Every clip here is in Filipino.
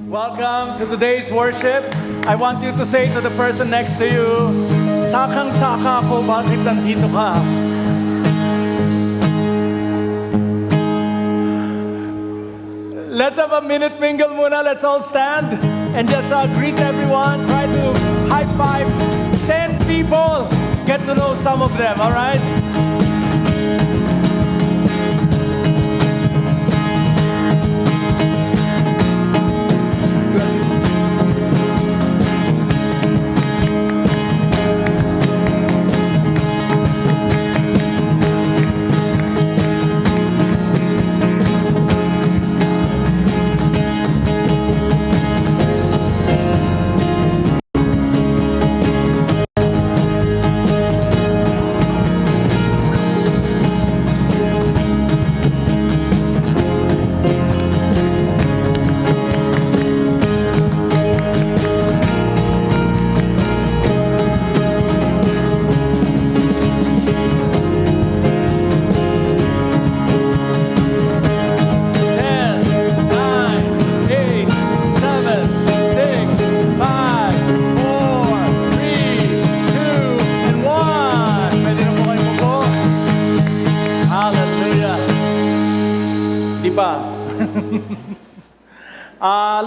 Welcome to today's worship. I want you to say to the person next to you, takang-taka ako, bakit nandito ka? Let's have a minute mingle muna. Let's all stand and just greet everyone. Try to high five 10 people. Get to know some of them, all right?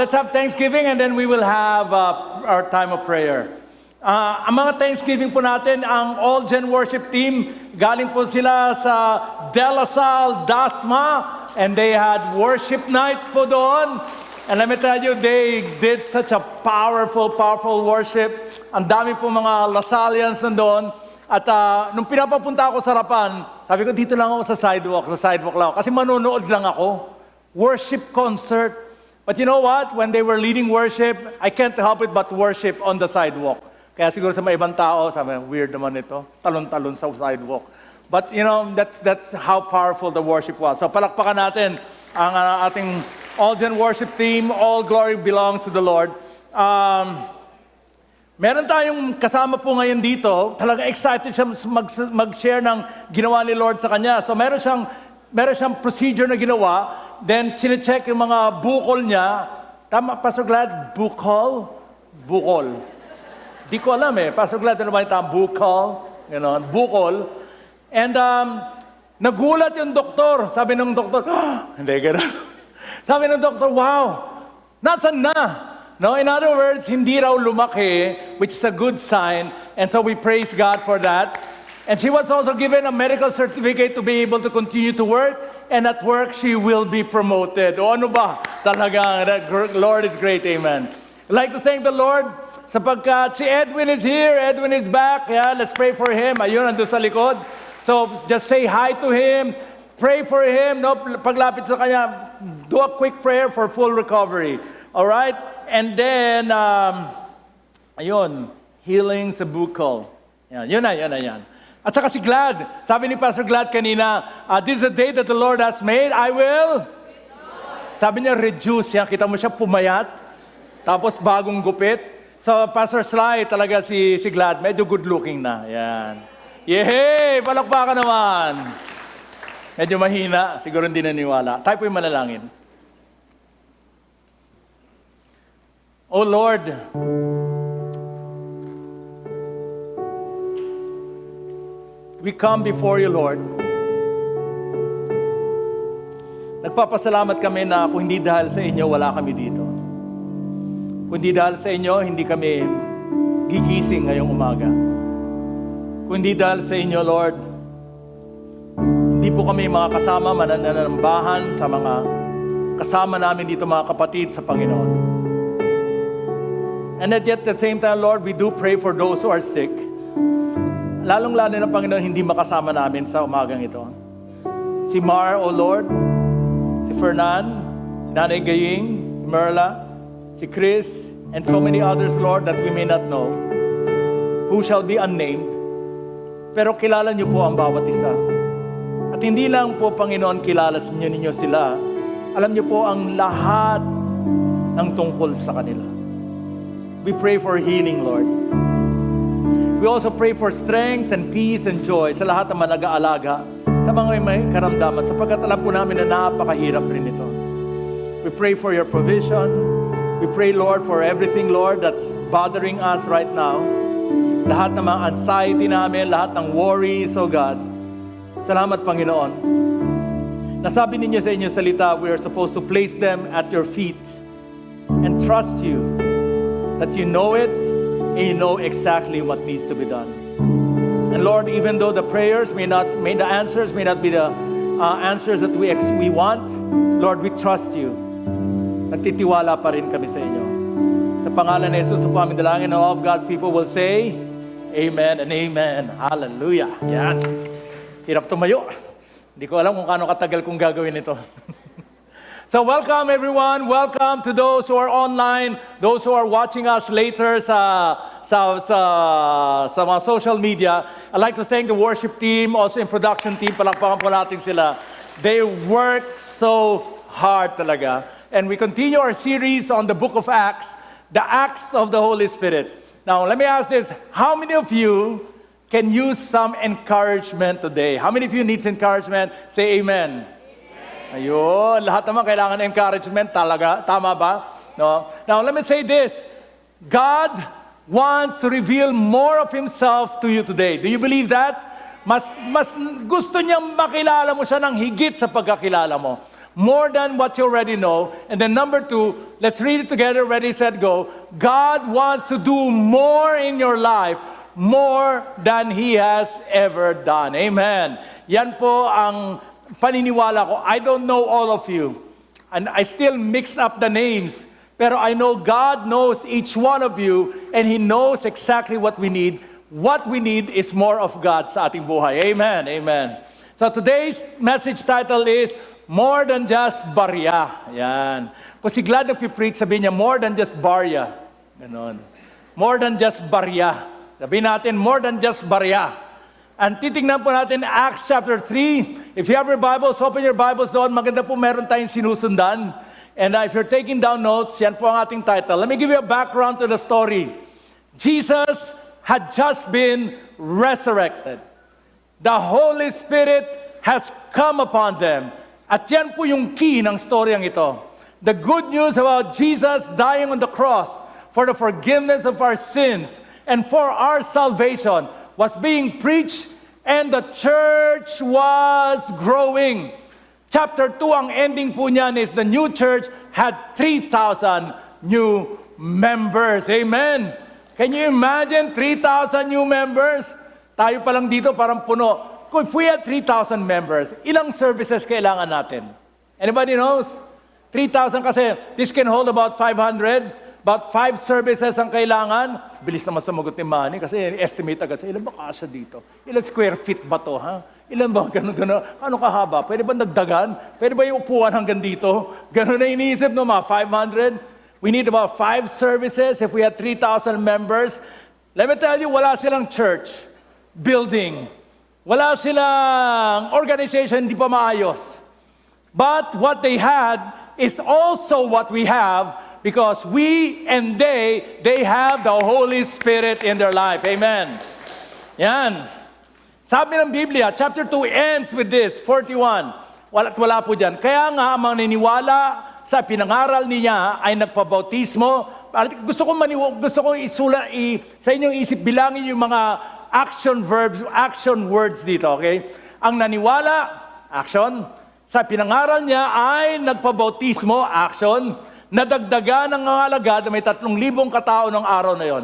Let's have Thanksgiving and then we will have our time of prayer. Ang mga Thanksgiving po natin, ang All Gen Worship Team, galing po sila sa De La Salle, Dasma, and they had worship night po doon. And let me tell you, they did such a powerful worship. Ang dami po mga Lasallians nandoon. At nung pinapapunta ako sa harapan, sabi ko, dito lang ako sa sidewalk lang ako. Kasi manonood lang ako. Worship concert. But you know what? When they were leading worship, I can't help it but worship on the sidewalk. Kaya siguro sa mga ibang tao, sabi, weird naman ito. Talon-talon sa sidewalk. But you know, that's how powerful the worship was. So palakpakan natin ang ating All Gen Worship Team. All glory belongs to the Lord. Meron tayong kasama po ngayon dito. Talaga excited siya mag-share ng ginawa ni Lord sa kanya. So meron siyang procedure na ginawa. Then, chinecheck yung mga bukol niya. Tama, Pastor Glad? Bukol? Di ko alam eh. Pastor Glad, ano ba yung tama? Bukol? Ganon, bukol. And, nagulat yung doktor. Sabi ng doktor, hindi, ganon. Sabi ng doktor, wow, nasan na? No, in other words, hindi raw lumaki, which is a good sign. And so we praise God for that. And she was also given a medical certificate to be able to continue to work. And at work, she will be promoted. O ano ba? Talagang, the Lord is great. Amen. I'd like to thank the Lord sapagkat si Edwin is here. Edwin is back. Yeah, let's pray for him. Ayun, nandun sa likod. So, just say hi to him. Pray for him. No, paglapit sa kanya, do a quick prayer for full recovery. All right? And then, ayun, healing sa bukol. Yan. Yun na. At saka si Glad, sabi ni Pastor Glad kanina, this is the day that the Lord has made, I will rejoice. Sabi niya, reduce. Yan, kita mo siya pumayat, tapos bagong gupit. So, Pastor Sly, talaga si Glad, medyo good looking na. Yan. Yehey! Palakpakan naman! Medyo mahina, siguro hindi naniwala. Tayo po yung manalangin. Oh Lord, we come before you, Lord. Nagpapasalamat kami na kung hindi dahil sa inyo, wala kami dito. Kung hindi dahil sa inyo, hindi kami gigising ngayong umaga. Kung hindi dahil sa inyo, Lord, hindi po kami makakasama mananambahan sa mga kasama namin dito, mga kapatid sa Panginoon. And yet at the same time, Lord, we do pray for those who are sick. Lalong-lalo na, Panginoon, hindi makasama namin sa umagang ito. Si Mar, O Lord, si Fernan, si Nanay Gaying, si Merla, si Chris, and so many others, Lord, that we may not know, who shall be unnamed. Pero kilala niyo po ang bawat isa. At hindi lang po, Panginoon, kilala ninyo sila. Alam niyo po ang lahat ng tungkol sa kanila. We pray for healing, Lord. We also pray for strength and peace and joy sa lahat ng mga nag-aalaga, sa mga may karamdaman, sapagkat alam po namin na napakahirap rin ito. We pray for your provision. We pray, Lord, for everything, Lord, that's bothering us right now. Lahat ng mga anxiety namin, lahat ng worries, oh God. Salamat, Panginoon. Nasabi ninyo sa inyong salita, we are supposed to place them at your feet and trust you that you know it and you know exactly what needs to be done. And Lord, even though the prayers the answers may not be the answers that we want, Lord, we trust you. Nagtitiwala pa rin kami sa inyo. Sa pangalan ni Jesus, ito po aming dalangin, and all of God's people will say, Amen and Amen. Hallelujah. Yan. Hirap tumayo. Hindi ko alam kung kano katagal kong gagawin ito. So welcome everyone. Welcome to those who are online, those who are watching us later sa mga social media. I'd like to thank the worship team, also in production team. Palakpakan po natin sila. They work so hard talaga. And we continue our series on the book of Acts, the Acts of the Holy Spirit. Now, let me ask this. How many of you can use some encouragement today? How many of you needs encouragement? Say amen. Ayun, lahat naman kailangan encouragement talaga. Tama ba? No? Now, let me say this. God wants to reveal more of Himself to you today. Do you believe that? Mas gusto niyang makilala mo siya ng higit sa pagkakilala mo. More than what you already know. And then number 2, let's read it together. Ready, set, go. God wants to do more in your life, more than He has ever done. Amen. Yan po ang paniniwala ko. I don't know all of you. And I still mix up the names. Pero I know God knows each one of you and He knows exactly what we need. What we need is more of God sa ating buhay. Amen. Amen. So today's message title is More Than Just Barya. Yan. Kung si Glad nagpipreach, sabihin niya, more than just barya. Ganon. More than just barya. Sabihin natin, more than just barya. And titignan po natin Acts chapter 3. If you have your Bibles, open your Bibles doon. Maganda po meron tayong sinusundan. And if you're taking down notes, yan po ang ating title. Let me give you a background to the story. Jesus had just been resurrected. The Holy Spirit has come upon them. At yan po yung key ng storyang ito. The good news about Jesus dying on the cross for the forgiveness of our sins and for our salvation was being preached and the church was growing. Chapter 2, ang ending po niyan is the new church had 3,000 new members. Amen. Can you imagine 3,000 new members? Tayo pa lang dito parang puno. If we had 3,000 members, ilang services kailangan natin? Anybody knows? 3,000 kasi this can hold about 500. About 5 services ang kailangan. Bilis naman sumagot ni Manny kasi estimate agad sa ilan ba kasya dito? Ilan square feet ba to? Ha? Ilan ba gano'n? Ano kahaba? Pwede ba nagdagan? Pwede ba yung upuan hanggang dito? Gano'n na iniisip no, mga 500? We need about 5 services if we had 3,000 members. Let me tell you, wala silang church, building. Wala silang organization, hindi pa maayos. But what they had is also what we have because we and they have the Holy Spirit in their life. Amen. Yan. Sabi ng Biblia, chapter 2 ends with this, 41. Wala po dyan. Kaya nga, ang mga naniniwala sa pinangaral niya ay nagpabautismo. Gusto ko sa inyong isip, bilangin yung mga action verbs, action words dito, okay? Ang naniwala, action. Sa pinangaral niya ay nagpabautismo, action. Nadagdagan ng mga alagad na may 3,000 katao ng araw na yon.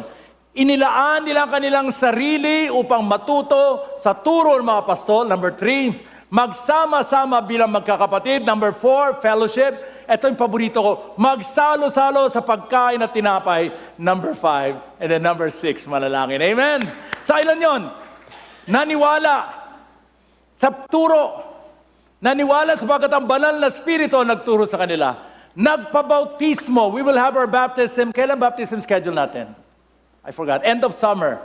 Inilaan nila kanilang sarili upang matuto sa turo ng mga apostol. Number 3, magsama-sama bilang magkakapatid. Number 4, fellowship. Ito yung paborito ko. Magsalo-salo sa pagkain at tinapay. Number 5. And then number 6, manalangin. Amen? Sa ilan yon? Naniwala sa turo. Naniwala sapagkat ang banal na spirito nagturo sa kanila. Nagpabautismo. We will have our baptism. Kailan baptism schedule natin? I forgot. End of summer.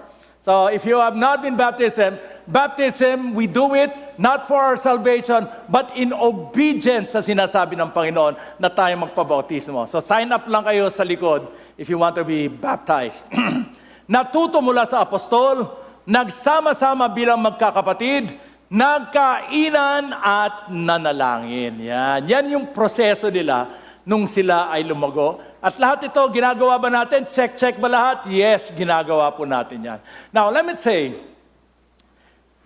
So if you have not been baptism, we do it not for our salvation, but in obedience sa sinasabi ng Panginoon na tayo magpabautismo. So sign up lang kayo sa likod if you want to be baptized. Natuto mula sa apostol, nagsama-sama bilang magkakapatid, nagkainan at nanalangin. Yan yung proseso nila nung sila ay lumago. At lahat ito, ginagawa ba natin? Check ba lahat? Yes, ginagawa po natin yan. Now, let me say,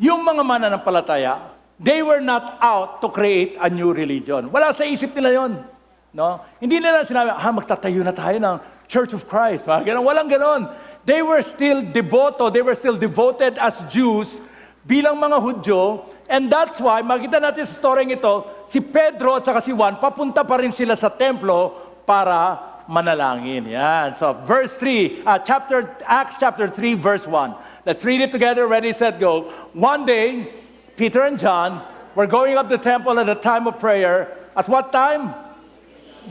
yung mga mananampalataya, they were not out to create a new religion. Wala sa isip nila yon. No? Hindi nila sinabi, magtatayo na tayo ng Church of Christ. Walang ganon. They were still devoted as Jews bilang mga Hudyo. And that's why, makita natin sa storyng ito, si Pedro at saka si Juan, papunta pa rin sila sa templo para manalangin. Yan. So, verse 3, Acts chapter 3, verse 1. Let's read it together. Ready, set, go. One day, Peter and John were going up the temple at the time of prayer. At what time?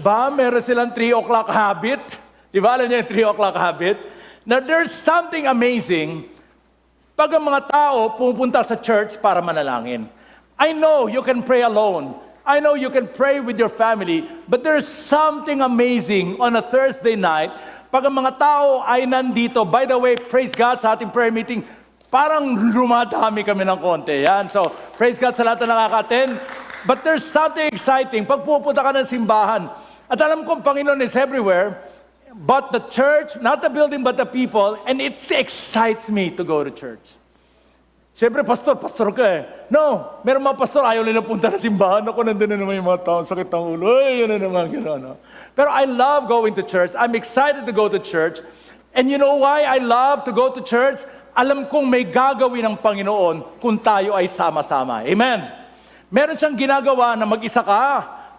Meron silang 3 o'clock habit. Di ba? Alam niyo yung 3 o'clock habit? Now, there's something amazing pag ang mga tao pupunta sa church para manalangin. I know you can pray alone. I know you can pray with your family. But there's something amazing on a Thursday night pag ang mga tao ay nandito. By the way, praise God sa ating prayer meeting. Parang rumadami kami ng konti. Yan. So, praise God sa lahat na nakaka-attend. But there's something exciting. Pag pupunta ka ng simbahan, at alam kong Panginoon is everywhere, but the church, not the building, but the people, and it excites me to go to church. Siyempre, pastor ka eh. No, meron mga pastor, ayaw nila punta na simbahan. Ako, nandun na naman yung mga tao, sakit ng ulo. Ay, yun na naman, gano'n. No? Pero I love going to church. I'm excited to go to church. And you know why I love to go to church? Alam kong may gagawin ng Panginoon kung tayo ay sama-sama. Amen? Meron siyang ginagawa na mag-isa ka,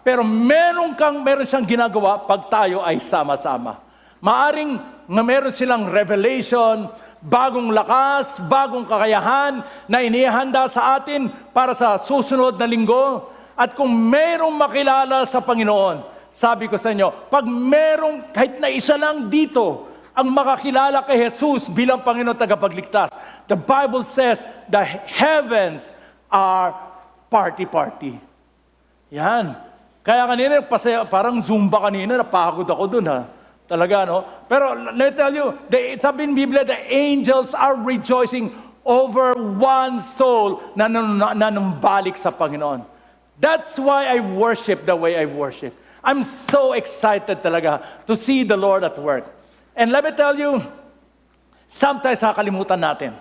pero meron siyang ginagawa pag tayo ay sama-sama. Maaring na meron silang revelation, bagong lakas, bagong kakayahan na inihanda sa atin para sa susunod na linggo. At kung merong makilala sa Panginoon, sabi ko sa inyo, pag merong kahit na isa lang dito ang makakilala kay Jesus bilang Panginoon tagapagligtas, the Bible says the heavens are party. Yan. Kaya kanina, parang Zumba kanina, napagod ako dun ha. Talaga, no? Pero let me tell you, sabi ng Biblia, the angels are rejoicing over one soul na nanumbalik sa Panginoon. That's why I worship the way I worship. I'm so excited talaga to see the Lord at work. And let me tell you, sometimes nakalimutan natin.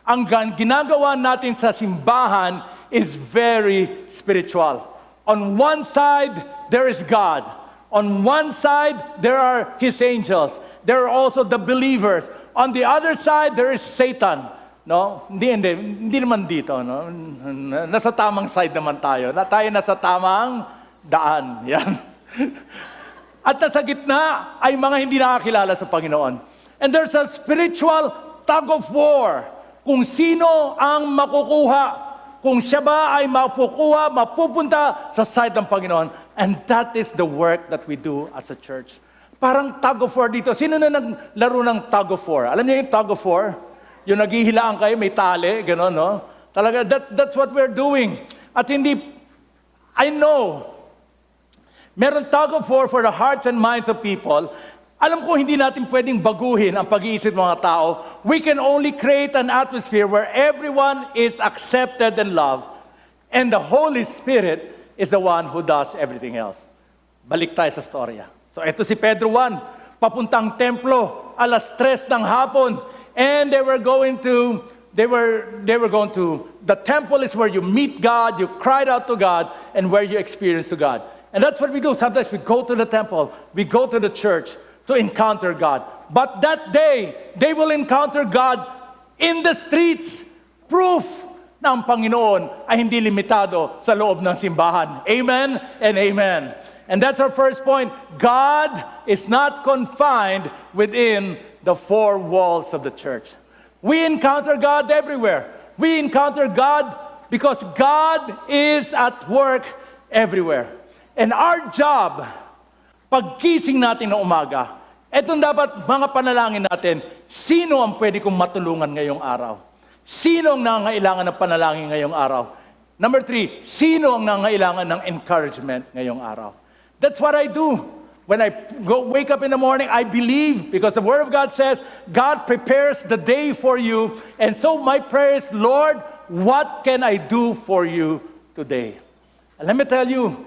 Ang ginagawa natin sa simbahan is very spiritual. On one side, there is God. On one side, there are His angels. There are also the believers. On the other side, there is Satan. No? Hindi naman dito. No? Nasa tamang side naman tayo. Tayo nasa tamang daan. Yan. At nasa gitna ay mga hindi nakakilala sa Panginoon. And there's a spiritual tug of war. Kung sino ang makukuha. Kung siya ba ay mapupunta sa side ng Panginoon. And that is the work that we do as a church. Parang tug of war dito. Sino na naglaro ng tug of war? Alam niyo yung tug of war? Yung naghihilaan kayo, may tali, gano'n, no? Talaga, that's what we're doing. At hindi, I know, meron tug of war for the hearts and minds of people. Alam ko, hindi natin pwedeng baguhin ang pag-iisip ng mga tao. We can only create an atmosphere where everyone is accepted and loved. And the Holy Spirit is the one who does everything else. Balik tayo sa storya. So, ito si Pedro 1, papuntang templo, 3:00 ng hapon, and they were going to, the temple is where you meet God, you cried out to God, and where you experience to God. And that's what we do. Sometimes we go to the temple, we go to the church to encounter God. But that day, they will encounter God in the streets. Proof na ang Panginoon ay hindi limitado sa loob ng simbahan. Amen and amen. And that's our first point. God is not confined within the four walls of the church. We encounter God everywhere. We encounter God because God is at work everywhere. And our job, paggising natin ng umaga, etong dapat mga panalangin natin, sino ang pwede kong matulungan ngayong araw? Sino ang nangangailangan ng panalangin ngayong araw? Number 3, sino ang nangangailangan ng encouragement ngayong araw? That's what I do. When I wake up in the morning, I believe, because the Word of God says, God prepares the day for you. And so my prayer is, Lord, what can I do for you today? And let me tell you,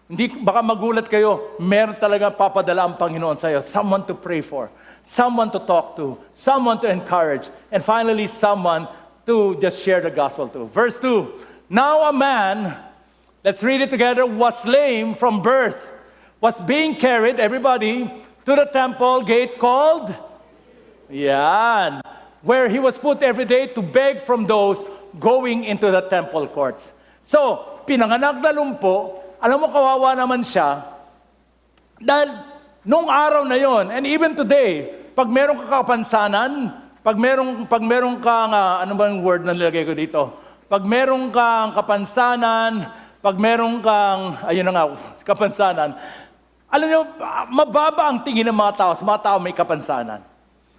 Hindi, baka magulat kayo, meron talaga papadala ang Panginoon sa iyo. Someone to pray for, someone to talk to, someone to encourage, and finally, someone to just share the gospel to. Verse 2, now a man, let's read it together, was lame from birth, was being carried, everybody, to the temple gate called, yan, where he was put every day to beg from those going into the temple courts. So, pinanganak na lumpo, alam mo, kawawa naman siya, dahil nung araw na yon, and even today, pag meron ka kapansanan, pag meron kang, ano ba yung word na nilagay ko dito? Pag meron kang kapansanan, pag meron kang, ayun na nga, kapansanan, alam niyo, mababa ang tingin ng mga tao sa mga tao may kapansanan.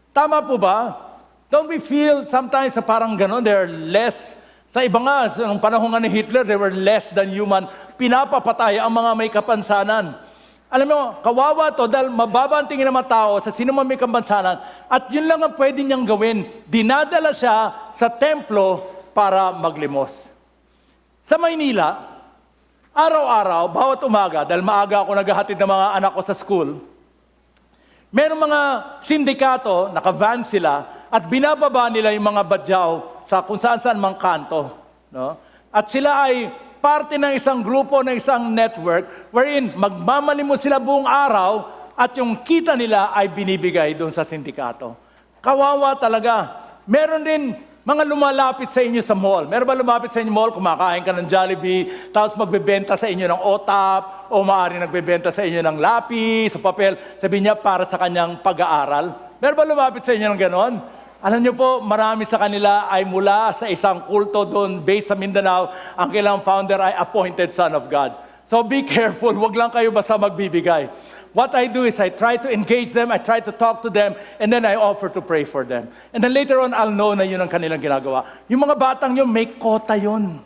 Tama po ba? Don't we feel sometimes na parang gano'n, they're less, sa iba nga, nung panahon nga ni Hitler, they were less than human. Pinapapatay ang mga may kapansanan. Alam mo, kawawa to dahil mababa ang tingin ng mga tao sa sino man may kapansanan at yun lang ang pwede niyang gawin. Dinadala siya sa templo para maglimos. Sa Maynila, araw-araw, bawat umaga, dahil maaga ako naghahatid ng mga anak ko sa school, merong mga sindikato, naka-van sila, at binababa nila yung mga badyaw sa kung saan-saan mang kanto. No? At sila ay parte ng isang grupo, ng isang network, wherein magmamalimos sila buong araw at yung kita nila ay binibigay doon sa sindikato. Kawawa talaga. Meron din mga lumalapit sa inyo sa mall. Meron ba lumapit sa inyo mall? Kumakain ka ng Jollibee, tapos magbebenta sa inyo ng OTAP, o maaari nagbebenta sa inyo ng lapis, o papel, sabihin niya para sa kanyang pag-aaral. Meron ba lumapit sa inyo ng ganon? Alam niyo po, marami sa kanila ay mula sa isang kulto doon based sa Mindanao. Ang kailang founder ay appointed son of God. So be careful, wag lang kayo basta magbibigay. What I do is I try to engage them, I try to talk to them, and then I offer to pray for them. And then later on, I'll know na yun ang kanilang ginagawa. Yung mga batang yun, may kota yun.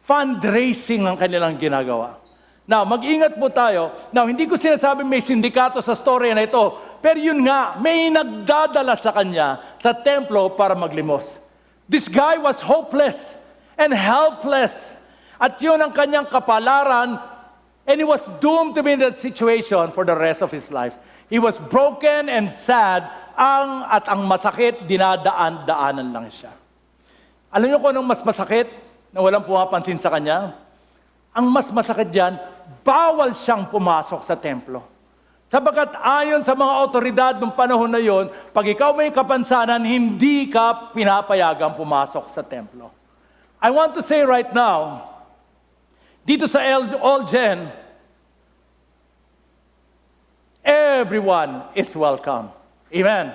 Fundraising ang kanilang ginagawa. Now, mag-ingat po tayo. Now, hindi ko sinasabi may sindikato sa story na ito, pero yun nga, may nagdadala sa kanya sa templo para maglimos. This guy was hopeless and helpless. At yun ang kanyang kapalaran. And he was doomed to be in that situation for the rest of his life. He was broken and sad, at ang masakit, dinadaan-daanan lang siya. Alam niyo kung anong mas masakit na walang pumapansin sa kanya? Ang mas masakit diyan, bawal siyang pumasok sa templo. Sapagkat ayon sa mga otoridad ng panahon na yon, pag ikaw may kapansanan, hindi ka pinapayagang pumasok sa templo. I want to say right now, dito sa Olgen, everyone is welcome. Amen.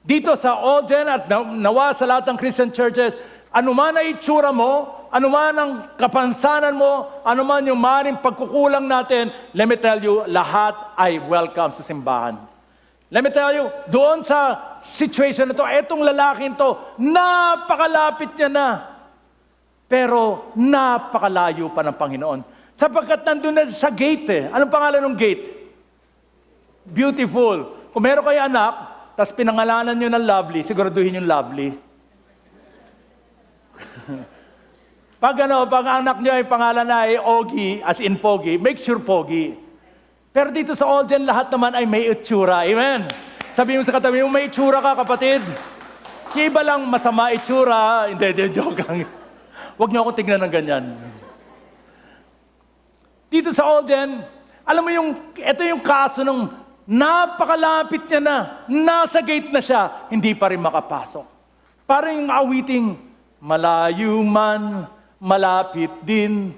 Dito sa Olgen at nawa sa lahat ng Christian churches, anuman ang itsura mo, anuman ang kapansanan mo, anuman yung maring pagkukulang natin, let me tell you, lahat ay welcome sa simbahan. Let me tell you, doon sa situation na to, etong lalaking to, napakalapit niya na. Pero napakalayo pa ng Panginoon. Sapagkat nandun na sa gate eh. Anong pangalan ng gate? Beautiful. Kung meron kayo anak, tapos pinangalanan nyo ng Lovely, siguraduhin yung Lovely. pag anak nyo ay pangalan na ay Ogie, as in Pogi, make sure Pogi. Pero dito sa Olden, lahat naman ay may itsura. Amen? Sabihin mo sa katabi mo, may itsura ka, kapatid. Yung iba lang masama itsura. Hindi, joke lang. Huwag niyo ako tignan ng ganyan. Dito sa Olden, alam mo ito yung kaso ng napakalapit niya na, nasa gate na siya, hindi pa rin makapasok. Parang yung awiting, malayo man, malapit din.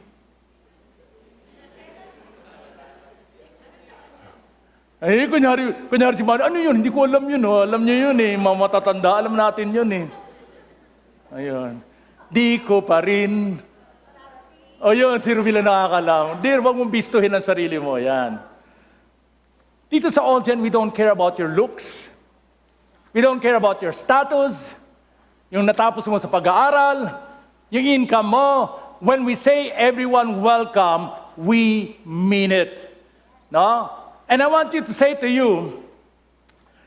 Eh, kunyari si Mano, ano yun? Hindi ko alam yun. Oh. Alam niyo yun eh. Mga matatanda, alam natin yun eh. Ayun. Di ko pa rin. O yun, si Rubila nakakalam. Dear, wag mong bistuhin ang sarili mo. Yan. Dito sa Olgen, we don't care about your looks. We don't care about your status. Yung natapos mo sa pag-aaral. Yung income mo. When we say everyone welcome, we mean it. No? And I want you to say to you,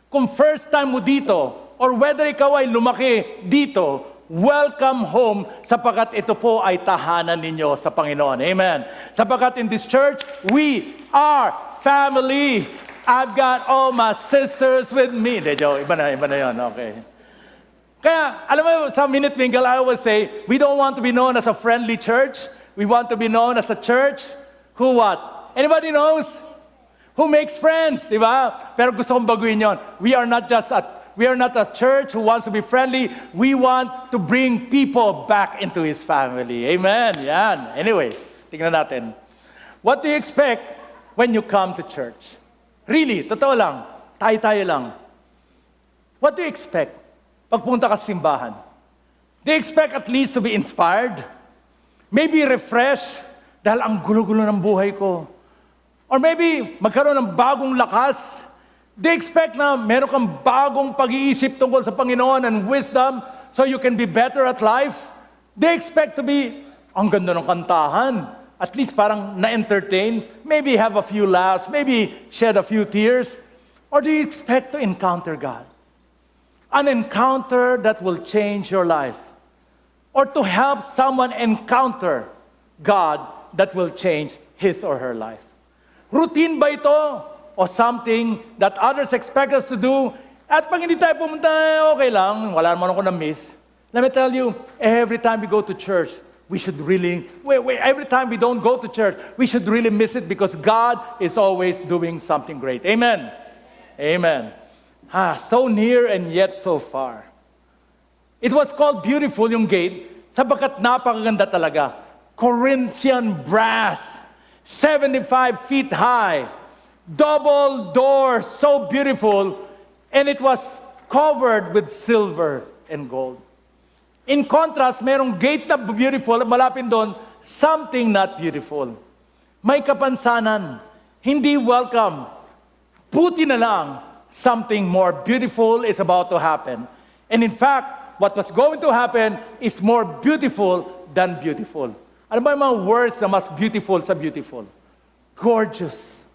kung first time mo dito, or whether ikaw ay lumaki dito, welcome home sapagkat ito po ay tahanan ninyo sa Panginoon. Amen. Sapagkat in this church, we are family. I've got all my sisters with me. Hindi, joke. Iba na yun. Okay. Kaya, alam mo, sa Minute Mingle, I always say, we don't want to be known as a friendly church. We want to be known as a church who what? Anybody knows? Who makes friends, di ba? Pero gusto kong baguhin yon. We are not a church who wants to be friendly. We want to bring people back into His family. Amen. Yan. Anyway, tingnan natin. What do you expect when you come to church? Really, totoo lang. Tayo lang. What do you expect pagpunta ka sa simbahan? Do you expect at least to be inspired? Maybe refreshed dahil ang gulo-gulo ng buhay ko. Or maybe magkaroon ng bagong lakas. They expect na meron kang bagong pag-iisip tungkol sa Panginoon and wisdom so you can be better at life. They expect to be, ang ganda ng kantahan. At least parang na-entertain. Maybe have a few laughs. Maybe shed a few tears. Or do you expect to encounter God? An encounter that will change your life. Or to help someone encounter God that will change his or her life. Routine ba ito? O something that others expect us to do? At pag hindi tayo pumunta, okay lang, wala naman ako na-miss. Let me tell you, every time we go to church, we should really, every time we don't go to church, we should really miss it because God is always doing something great. Amen? Amen. So near and yet so far. It was called beautiful, yung gate, sapagkat napakaganda talaga. Corinthian brass. 75 feet high, double door, so beautiful, and it was covered with silver and gold. In contrast, merong gate na beautiful, malapit doon, something not beautiful. May kapansanan, hindi welcome. Buti na lang, something more beautiful is about to happen. And in fact, what was going to happen is more beautiful than beautiful. Ano ba yung mga words na mas beautiful sa beautiful? Gorgeous.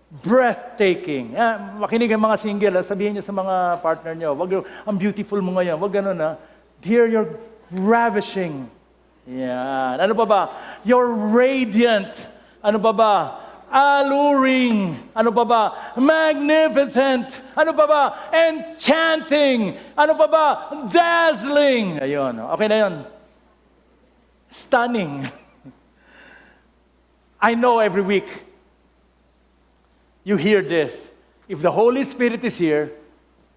Breathtaking. Makinig ang mga single, sabihin niyo sa mga partner niyo, wag ang beautiful mo ngayon, wag ganun ha. Dear, you're ravishing. Yan. Ano pa ba? You're radiant. Ano pa ba? Alluring. Ano pa ba? Magnificent. Ano pa ba? Enchanting. Ano pa ba? Dazzling. Ayun. Okay na yun. Stunning. I know every week you hear this. If the Holy Spirit is here,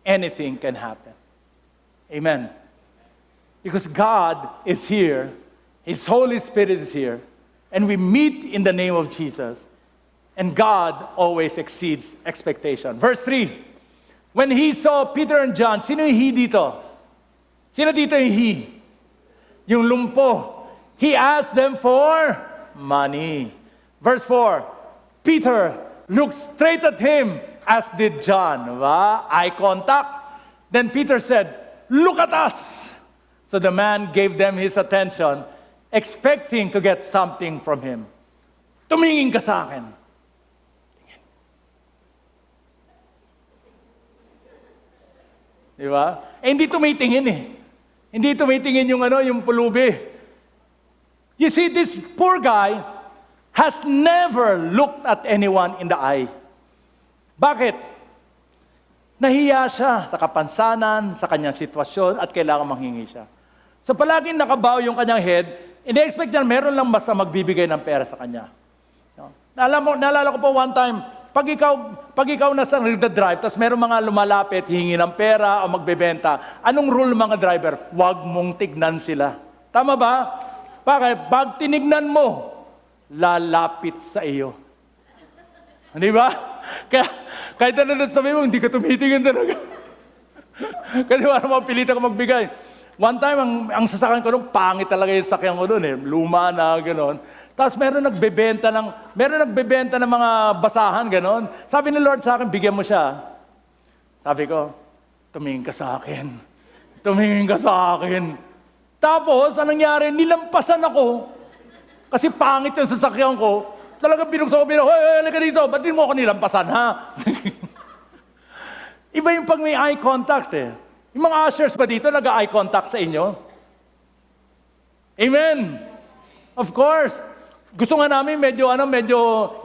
anything can happen. Amen. Because God is here, His Holy Spirit is here, and we meet in the name of Jesus, and God always exceeds expectation. Verse 3, when He saw Peter and John, sino yung He dito? Sino dito yung He? Yung lumpo. He asked them for money. Verse 4, Peter looked straight at him, as did John. Diba? Eye contact. Then Peter said, look at us. So the man gave them his attention, expecting to get something from him. Tumingin ka sa akin. Diba? Hindi tumitingin eh. Hindi tumitingin yung pulubi. You see, this poor guy has never looked at anyone in the eye. Bakit? Nahiya siya sa kapansanan, sa kanyang sitwasyon, at kailangan manghingi siya. So palaging nakabaw yung kanyang head, ina-expect niya meron lang basta magbibigay ng pera sa kanya. No? Naalala ko po one time, pag ikaw nasa nagda-drive, tapos meron mga lumalapit, hingi ng pera o magbebenta, anong rule ng mga driver? Huwag mong tignan sila. Tama ba? Pag tinignan mo, lalapit sa iyo. Di ba? Kahit ano sabi mo, hindi ka tumitingin talaga. Kasi wala mo pilitan ka magbigay. One time, ang sasakyan ko nung pangit talaga yung sakyan ko doon eh. Luma na, gano'n. Tapos meron nagbebenta ng mga basahan, gano'n. Sabi ni Lord sa akin, bigyan mo siya. Sabi ko, tumingin ka sa akin. Tumingin ka sa akin. Tapos, anong nangyari? Nilampasan ako. Kasi pangit yung sasakyan ko. Talagang binuksan ko, hoy, halika dito. Ba't di mo ako nilampasan, ha? Iba yung pag may eye contact eh. Yung mga ushers ba dito nag-eye contact sa inyo? Amen. Of course. Gusto nga namin medyo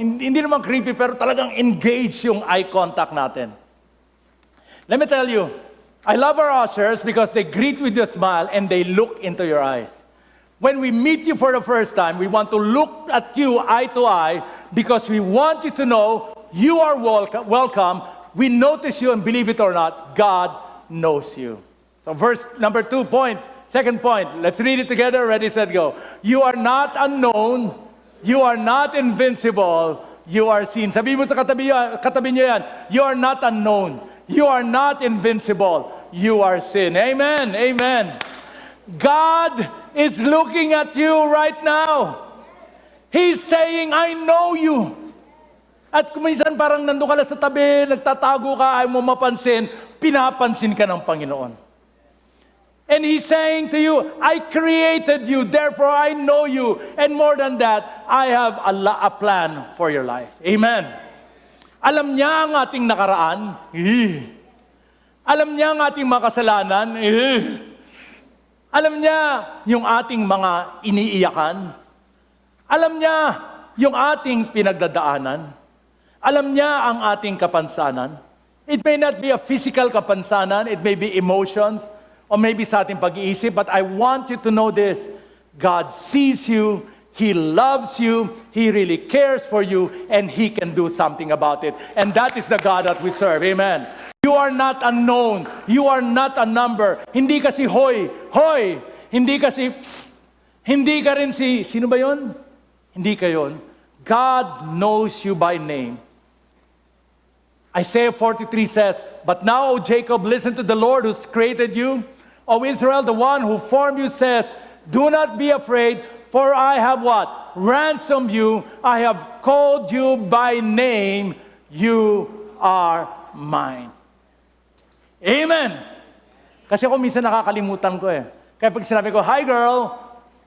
hindi naman creepy pero talagang engage yung eye contact natin. Let me tell you, I love our ushers because they greet with a smile and they look into your eyes. When we meet you for the first time, we want to look at you eye to eye because we want you to know you are welcome. We notice you, and believe it or not, God knows you. So verse number 2 point, second point. Let's read it together. Ready, set, go. You are not unknown. You are not invincible. You are seen. Sabi mo sa katabi niyo yan, you are not unknown. You are not invincible. You are seen. Amen. Amen. God is looking at you right now. He's saying, I know you. At kung minsan parang nandun ka lang sa tabi, nagtatago ka, ayaw mo mapansin, pinapansin ka ng Panginoon. And He's saying to you, I created you, therefore I know you. And more than that, I have a plan for your life. Amen. Alam niya ang ating nakaraan. Alam niya ang ating mga kasalanan. Alam niya yung ating mga iniiyakan. Alam niya yung ating pinagdadaanan. Alam niya ang ating kapansanan. It may not be a physical kapansanan, it may be emotions, or maybe sa ating pag-iisip, but I want you to know this. God sees you, He loves you, He really cares for you, and He can do something about it. And that is the God that we serve. Amen. You are not unknown. You are not a number. Hindi ka si hoy. Hindi ka si psst. Hindi ka rin si, sino ba yun? Hindi ka yun. God knows you by name. Isaiah 43 says, but now, O Jacob, listen to the Lord who's created you. O Israel, the one who formed you says, do not be afraid, for I have what? Ransomed you. I have called you by name. You are mine. Amen! Kasi ako minsan nakakalimutan ko eh. Kaya pag sinabi ko, hi girl,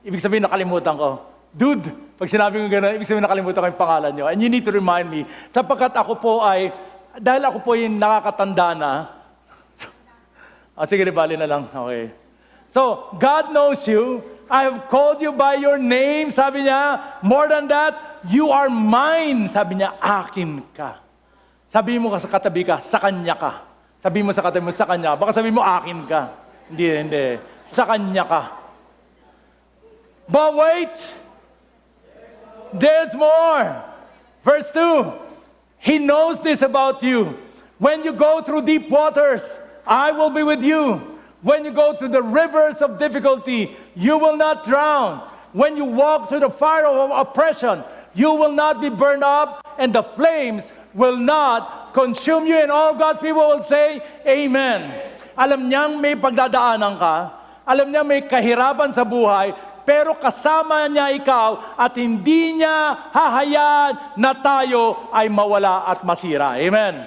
ibig sabihin nakalimutan ko. Dude, pag sinabi ko gano'n, ibig sabihin nakalimutan ko yung pangalan nyo. And you need to remind me, sapagkat ako po ay, dahil ako po yung nakakatanda na, sige, bali na lang. Okay. So, God knows you. I have called you by your name. Sabi niya, more than that, you are mine. Sabi niya, akin ka. Sabi mo sa katabi ka, sa Kanya ka. Sabi mo sa katabi mo, sa Kanya. Baka sabi mo, akin ka. Hindi. Sa Kanya ka. But wait! There's more. Verse 2. He knows this about you. When you go through deep waters, I will be with you. When you go through the rivers of difficulty, you will not drown. When you walk through the fire of oppression, you will not be burned up, and the flames will not consume you. And all God's people will say, Amen. Alam niyang may pagdadaanan ka, alam niyang may kahirapan sa buhay, pero kasama niya ikaw at hindi niya hahayaan na tayo ay mawala at masira. Amen.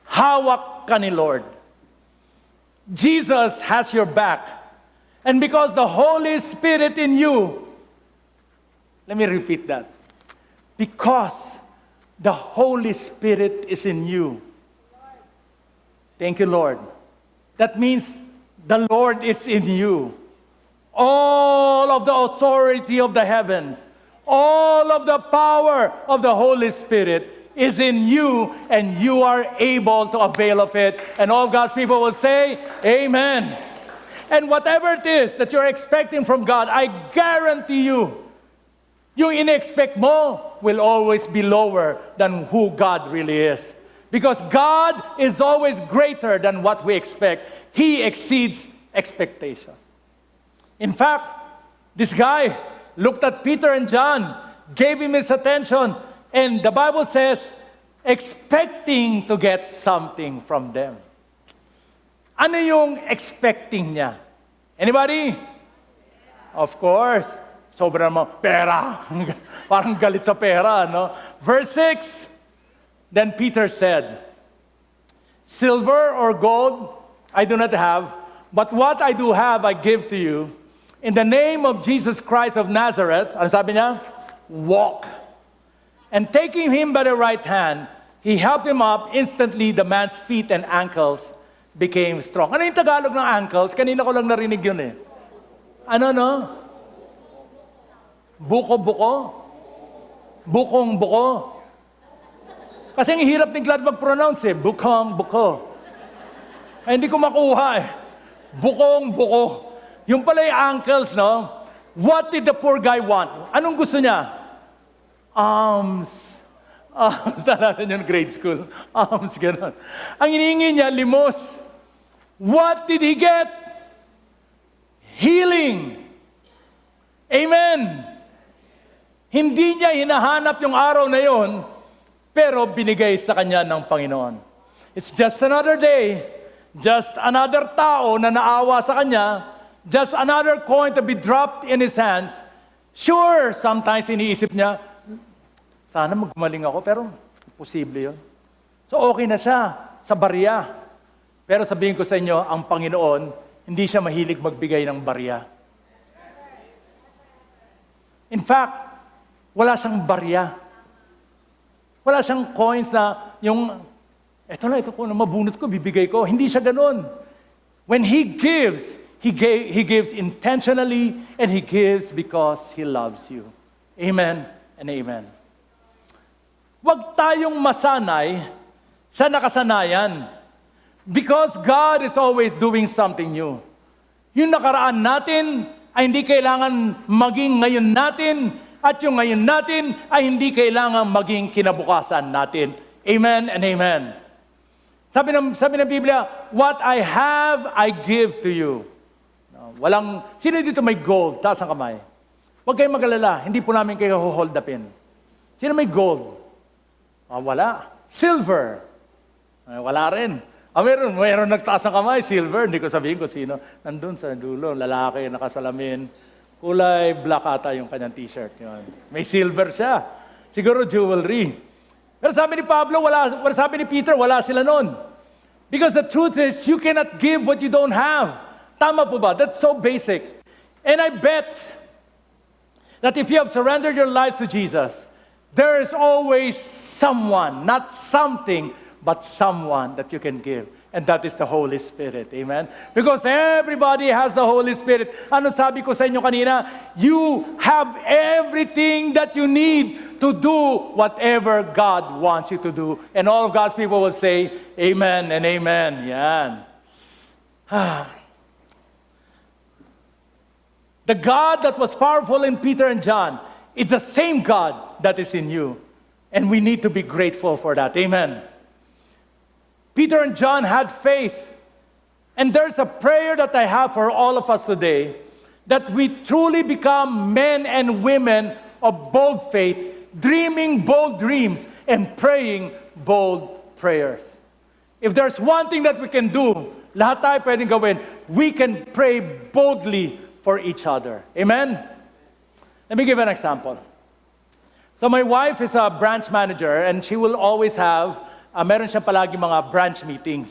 Hawak ka ni Lord. Jesus has your back. And because the Holy Spirit in you, let me repeat that. Because the Holy Spirit is in you. Thank you, Lord. That means the Lord is in you. All of the authority of the heavens, all of the power of the Holy Spirit is in you, and you are able to avail of it. And all God's people will say, Amen. And whatever it is that you're expecting from God, I guarantee you, yung in-expect mo will always be lower than who God really is. Because God is always greater than what we expect. He exceeds expectation. In fact, this guy looked at Peter and John, gave him his attention, and the Bible says, expecting to get something from them. Ano yung expecting niya? Anybody? Of course. Sobrang mo, pera. Parang galit sa pera, no? Verse 6, then Peter said, silver or gold I do not have, but what I do have I give to you. In the name of Jesus Christ of Nazareth, ano sabi niya? Walk. And taking him by the right hand, He helped him up. Instantly, the man's feet and ankles became strong. Ano yung Tagalog ng ankles? Kanina ko lang narinig yun eh. Ano, no? Buko-buko? Bukong-buko? Kasi ang hirap ni Glad mag-pronounce eh. Bukong-buko. Ay, hindi ko makuha eh. Bukong-buko. Yung pala yung ankles, no? What did the poor guy want? Anong gusto niya? Arms. Arms. Nalala niyo grade school. Arms, gano'n. Ang hinihingi niya, limos. What did he get? Healing. Amen. Hindi niya hinahanap yung araw na yon, pero binigay sa kanya ng Panginoon. It's just another day, just another tao na naawa sa kanya, just another coin to be dropped in his hands. Sure, sometimes iniisip niya, sana magmaling ako, pero posible yun. So okay na siya sa barya. Pero sabihin ko sa inyo, ang Panginoon, hindi siya mahilig magbigay ng barya. In fact, wala siyang barya. Wala siyang coins na yung, ito ko na mabunot ko, bibigay ko. Hindi siya ganun. When He gives, He gives intentionally, and He gives because He loves you. Amen and amen. Huwag tayong masanay sa nakasanayan. Because God is always doing something new. Yung nakaraan natin ay hindi kailangan maging ngayon natin, at yung ngayon natin ay hindi kailangan maging kinabukasan natin. Amen and amen. Sabi ng Biblia, what I have, I give to you. Sino dito may gold? Taas ang kamay. Huwag kayong mag-alala, hindi po namin kayo hold upin. Sino may gold? Wala. Silver? Wala rin. Mayroon nagtaas ng kamay, silver. Hindi ko sabihin ko sino. Nandun sa dulo, lalaki, nakasalamin. Kulay black ata yung kanyang t-shirt. Yun. May silver siya. Siguro jewelry. Pero sabi ni Pablo, sabi ni Peter, wala sila nun. Because the truth is, you cannot give what you don't have. Tama po ba? That's so basic. And I bet that if you have surrendered your life to Jesus, there is always someone, not something, but someone that you can give. And that is the Holy Spirit. Amen? Because everybody has the Holy Spirit. Ano sabi ko sa inyo kanina? You have everything that you need to do whatever God wants you to do. And all of God's people will say, Amen and Amen. Yan. The God that was powerful in Peter and John is the same God that is in you. And we need to be grateful for that. Amen. Peter and John had faith. And there's a prayer that I have for all of us today, that we truly become men and women of bold faith, dreaming bold dreams and praying bold prayers. If there's one thing that we can do, lahat tayo pwedeng gawin, we can pray boldly for each other. Amen? Let me give an example. So my wife is a branch manager, and she will always have meron siya palagi mga branch meetings.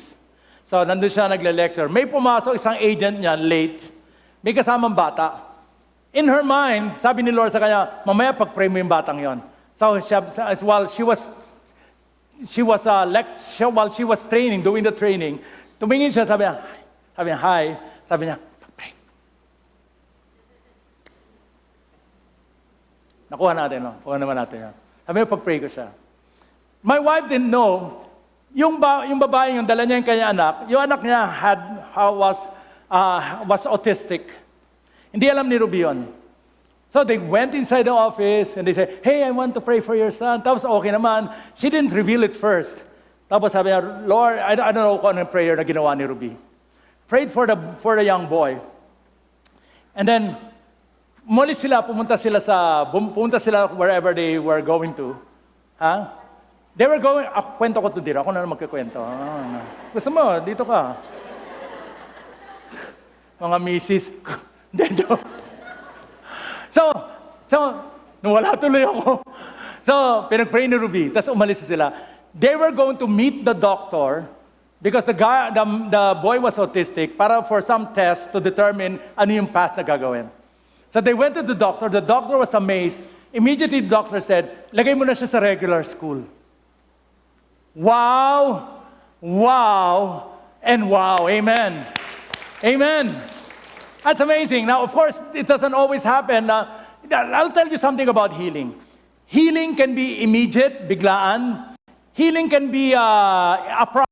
So, nandun siya nagle-lecture. May pumasok isang agent niya, late. May kasamang bata. In her mind, sabi ni Lord sa kanya, mamaya pag-pray mo yung batang yon. So, while she was training, doing the training, tumingin siya, sabi niya, hi. Sabi niya, pag-pray. Nakuha natin, no? Kuha naman natin. Sabi niya, pag-pray ko siya. My wife didn't know, yung babae, yung dala niya yung kanyang anak, yung anak niya was autistic. Hindi alam ni Ruby yun. So they went inside the office and they said, hey, I want to pray for your son. Tapos okay naman. She didn't reveal it first. Tapos sabi niya, Lord, I don't know kung ano yung prayer na ginawa ni Ruby. Prayed for the young boy. And then, pumunta sila wherever they were going to. Huh? They were going, kwento ko to dito. Ako na magkikwento. Gusto mo, dito ka. Mga misis. Dito. So, nawala tuloy ako. So, pinag-pray ni Ruby. Tapos umalis sila. They were going to meet the doctor because the boy was autistic for some test to determine ano yung path na gagawin. So they went to the doctor. The doctor was amazed. Immediately, the doctor said, lagay mo na siya sa regular school. wow, wow, and wow. Amen. Amen. That's amazing. Now, of course, it doesn't always happen. I'll tell you something about healing. Healing can be immediate, biglaan. Healing can be a process.